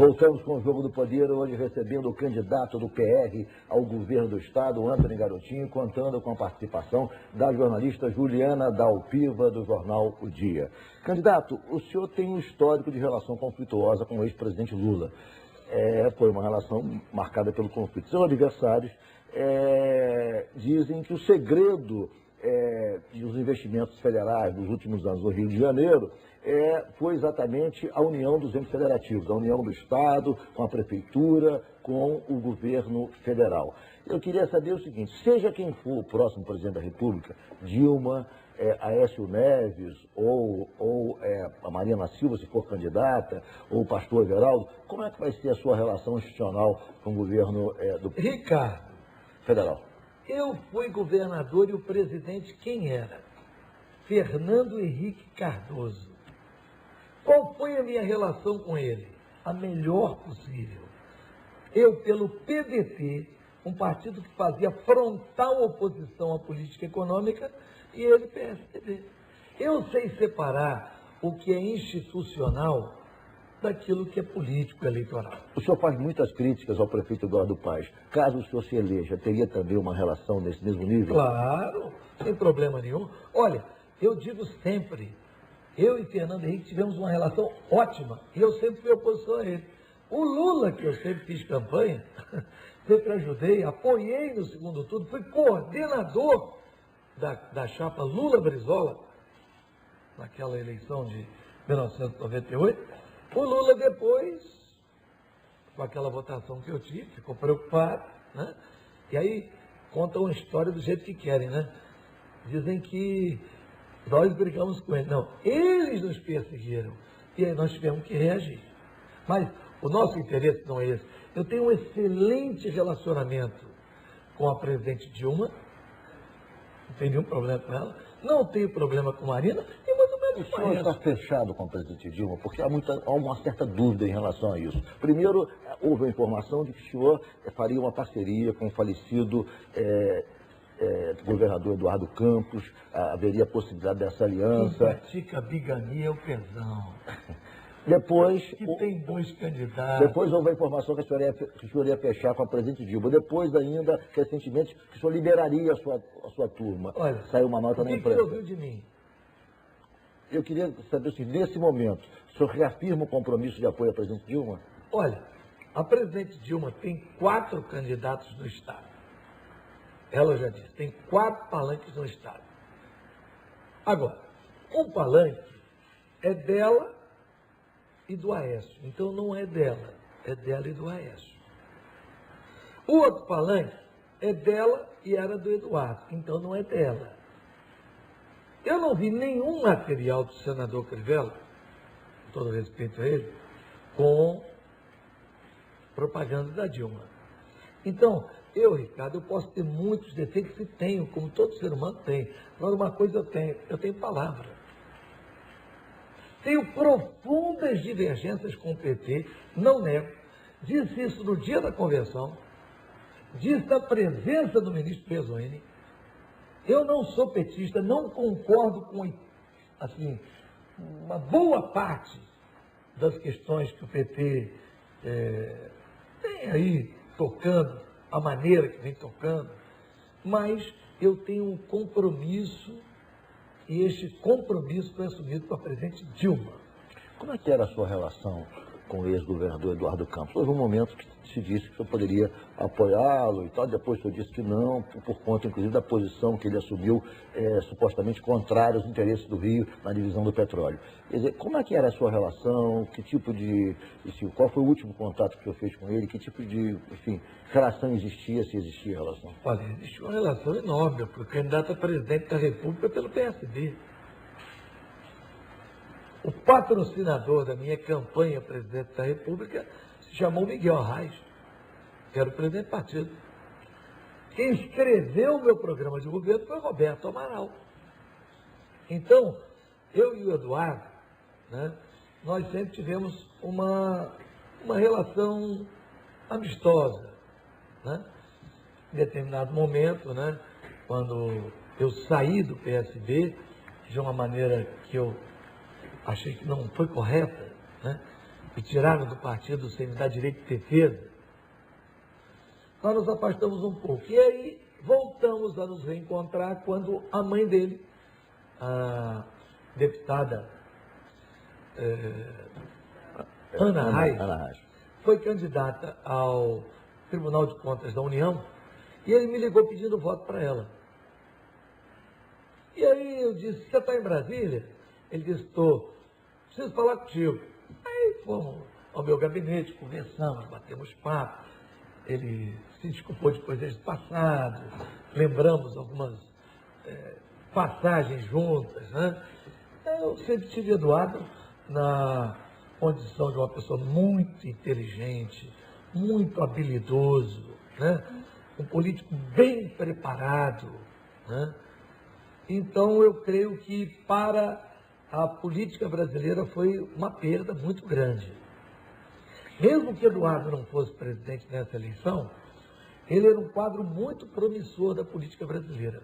Voltamos com o Jogo do Poder, hoje recebendo o candidato do PR ao governo do Estado, Antony Garotinho, contando com a participação da jornalista Juliana Dalpiva, do jornal O Dia. Candidato, o senhor tem um histórico de relação conflituosa com o ex-presidente Lula. Foi uma relação marcada pelo conflito. Seus adversários dizem que o segredo dos investimentos federais dos últimos anos no Rio de Janeiro foi exatamente a união dos entes federativos, a união do Estado com a Prefeitura, com o governo federal. Eu queria saber o seguinte, seja quem for o próximo presidente da República, Dilma, Aécio Neves ou a Marina Silva, se for candidata, ou o pastor Everaldo, como é que vai ser a sua relação institucional com o governo do Ricardo, federal? Eu fui governador e o presidente quem era? Fernando Henrique Cardoso. Qual foi a minha relação com ele? A melhor possível. Eu, pelo PDT, um partido que fazia frontal oposição à política econômica, e ele, PSDB. Eu sei separar o que é institucional daquilo que é político eleitoral. O senhor faz muitas críticas ao prefeito Eduardo Paes. Caso o senhor se eleja, teria também uma relação nesse mesmo nível? Claro, sem problema nenhum. Olha, eu digo sempre, eu e Fernando Henrique tivemos uma relação ótima e eu sempre fui oposição a ele. O Lula, que eu sempre fiz campanha, sempre ajudei, apoiei no segundo turno, fui coordenador da chapa Lula-Brizola, naquela eleição de 1998. O Lula depois, com aquela votação que eu tive, ficou preocupado, né? E aí contam a história do jeito que querem, né? Dizem que nós brigamos com ele. Não, eles nos perseguiram e aí nós tivemos que reagir. Mas o nosso interesse não é esse. Eu tenho um excelente relacionamento com a presidente Dilma, não tenho nenhum problema com ela, não tenho problema com Marina, e mais ou menos o senhor está fechado com a presidente Dilma, porque há uma certa dúvida em relação a isso. Primeiro, houve a informação de que o senhor faria uma parceria com o falecido governador Eduardo Campos, haveria a possibilidade dessa aliança. Quem pratica bigamia é o Pezão. Depois, que tem bons candidatos. Depois houve a informação que o senhor ia fechar com a presidente Dilma. Depois ainda, recentemente, que o senhor liberaria a sua turma. Olha, saiu uma nota na imprensa. O que você ouviu de mim? Eu queria saber se nesse momento, o senhor reafirma o compromisso de apoio à presidente Dilma? Olha, a presidente Dilma tem 4 candidatos no Estado. Ela já disse, tem 4 palanques no Estado. Agora, um palanque é dela e do Aécio. Então não é dela, é dela e do Aécio. O outro palanque é dela e era do Eduardo. Então não é dela. Eu não vi nenhum material do senador Crivella, com todo respeito a ele, com propaganda da Dilma. Então, Ricardo, eu posso ter muitos defeitos e tenho, como todo ser humano tem. Agora, uma coisa eu tenho palavra. Tenho profundas divergências com o PT, não nego. Disse isso no dia da convenção, disse na presença do ministro Pezzoni. Eu não sou petista, não concordo com, assim, uma boa parte das questões que o PT tem aí tocando, a maneira que vem tocando, mas eu tenho um compromisso e este compromisso foi assumido com a presidente Dilma. Como é que era a sua relação com o ex-governador Eduardo Campos? Houve um momento que se disse que o senhor poderia apoiá-lo e tal, depois o senhor disse que não, por conta, inclusive, da posição que ele assumiu, supostamente contrária aos interesses do Rio na divisão do petróleo. Quer dizer, como é que era a sua relação? Que tipo de... Qual foi o último contato que o senhor fez com ele? Que tipo de, enfim, relação existia, se existia relação? Olha, existe uma relação enorme, porque o candidato a presidente da República é pelo PSD. O patrocinador da minha campanha presidente da República se chamou Miguel Arraes, que era o presidente do partido. Quem escreveu o meu programa de governo foi Roberto Amaral. Então, eu e o Eduardo, né, nós sempre tivemos uma relação amistosa. Né? Em determinado momento, né, quando eu saí do PSB, de uma maneira que eu achei que não foi correta, né? me tiraram do partido sem me dar direito de defesa, nós nos afastamos um pouco. E aí voltamos a nos reencontrar quando a mãe dele, a deputada Ana Reis, foi candidata ao Tribunal de Contas da União, e ele me ligou pedindo voto para ela. E aí eu disse, você está em Brasília? Ele disse, estou. Preciso falar contigo. Aí fomos ao meu gabinete, conversamos, batemos papo. Ele se desculpou de coisas do passado, lembramos algumas passagens juntas, né? Eu sempre tive Eduardo na condição de uma pessoa muito inteligente, muito habilidoso, né? Um político bem preparado, né? Então eu creio que para a política brasileira foi uma perda muito grande. Mesmo que Eduardo não fosse presidente nessa eleição, ele era um quadro muito promissor da política brasileira.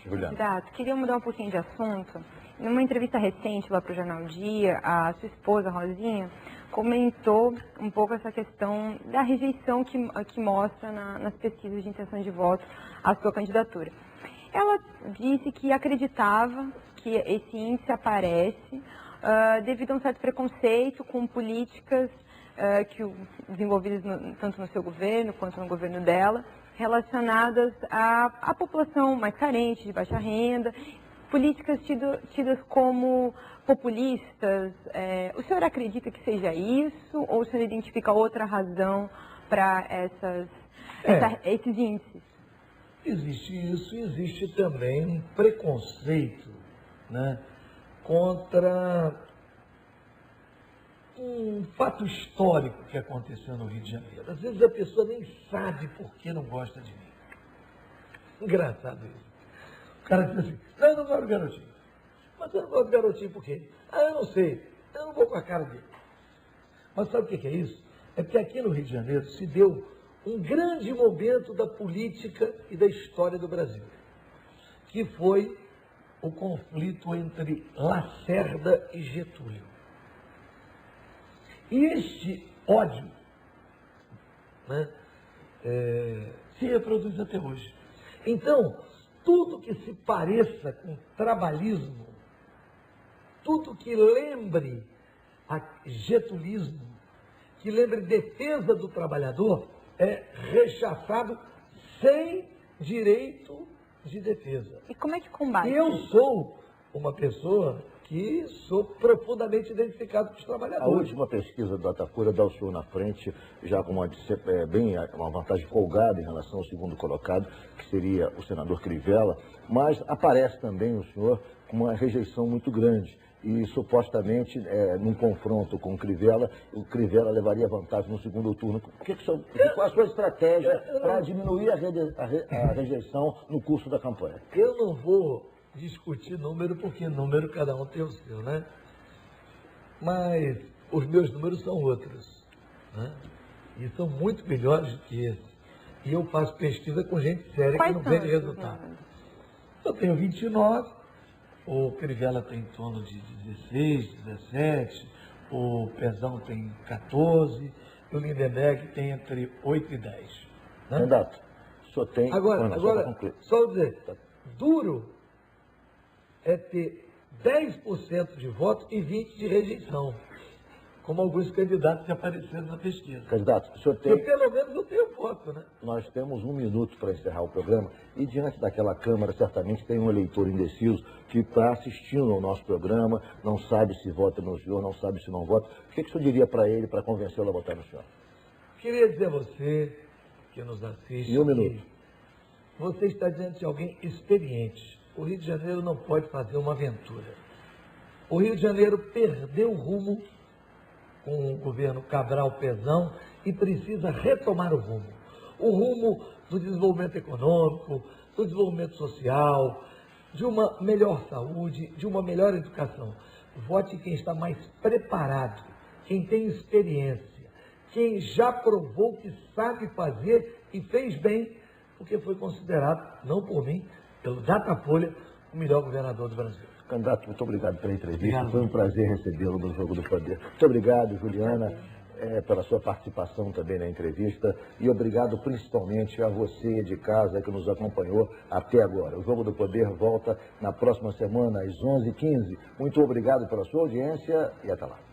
Candidato, queria mudar um pouquinho de assunto. Numa entrevista recente lá para o Jornal Dia, a sua esposa, Rosinha, comentou um pouco essa questão da rejeição que mostra nas pesquisas de intenção de voto à sua candidatura. Ela disse que acreditava que esse índice aparece devido a um certo preconceito com políticas desenvolvidas tanto no seu governo quanto no governo dela, relacionadas à população mais carente, de baixa renda, políticas tidas como populistas. O senhor acredita que seja isso ou o senhor identifica outra razão para esses índices? Existe isso, existe também um preconceito, né, contra um fato histórico que aconteceu no Rio de Janeiro. Às vezes a pessoa nem sabe por que não gosta de mim. Engraçado isso. O cara diz assim, não, eu não gosto do garotinho. Mas eu não gosto do garotinho por quê? Eu não sei, eu não vou com a cara dele. Mas sabe o que é isso? É porque aqui no Rio de Janeiro se deu um grande momento da política e da história do Brasil, que foi o conflito entre Lacerda e Getúlio. E este ódio, né, se reproduz até hoje. Então, tudo que se pareça com trabalhismo, tudo que lembre a getulismo, que lembre defesa do trabalhador, é rechaçado sem direito de defesa. E como é que combate? Eu sou uma pessoa que sou profundamente identificado com os A trabalhadores. última pesquisa do Datafolha dá o senhor na frente, já com uma vantagem folgada em relação ao segundo colocado, que seria o senador Crivella, mas aparece também o senhor com uma rejeição muito grande. E supostamente, num confronto com o Crivella levaria vantagem no segundo turno. Qual a sua estratégia para diminuir a rejeição no curso da campanha? Eu não vou discutir número, porque número cada um tem o seu, né? Mas os meus números são outros, né? E são muito melhores do que esse. E eu faço pesquisa com gente séria que não vende resultado. Eu tenho 29. O Crivella tem em torno de 16, 17, o Pezão tem 14, e o Lindenberg tem entre 8 e 10. Né? Candidato, o senhor tem... Agora, só dizer, duro é ter 10% de voto e 20% de rejeição, como alguns candidatos que apareceram na pesquisa. Candidato, o senhor tem... Porque pelo menos eu tenho voto, né? Nós temos 1 minuto para encerrar o programa e diante daquela Câmara certamente tem um eleitor indeciso que está assistindo ao nosso programa, não sabe se vota no senhor, não sabe se não vota. O que o senhor diria para ele para convencê-lo a votar no senhor? Queria dizer a você que nos assiste... E 1 minuto. Você está diante de alguém experiente. O Rio de Janeiro não pode fazer uma aventura. O Rio de Janeiro perdeu o rumo com o governo Cabral-Pezão e precisa retomar o rumo do desenvolvimento econômico, do desenvolvimento social, de uma melhor saúde, de uma melhor educação. Vote quem está mais preparado, quem tem experiência, quem já provou que sabe fazer e fez bem, porque foi considerado, não por mim, pelo Datafolha, o melhor governador do Brasil. Candidato, muito obrigado pela entrevista. Obrigado. Foi um prazer recebê-lo no Jogo do Poder. Muito obrigado, Juliana, pela sua participação também na entrevista. E obrigado principalmente a você de casa que nos acompanhou até agora. O Jogo do Poder volta na próxima semana, às 11h15. Muito obrigado pela sua audiência e até lá.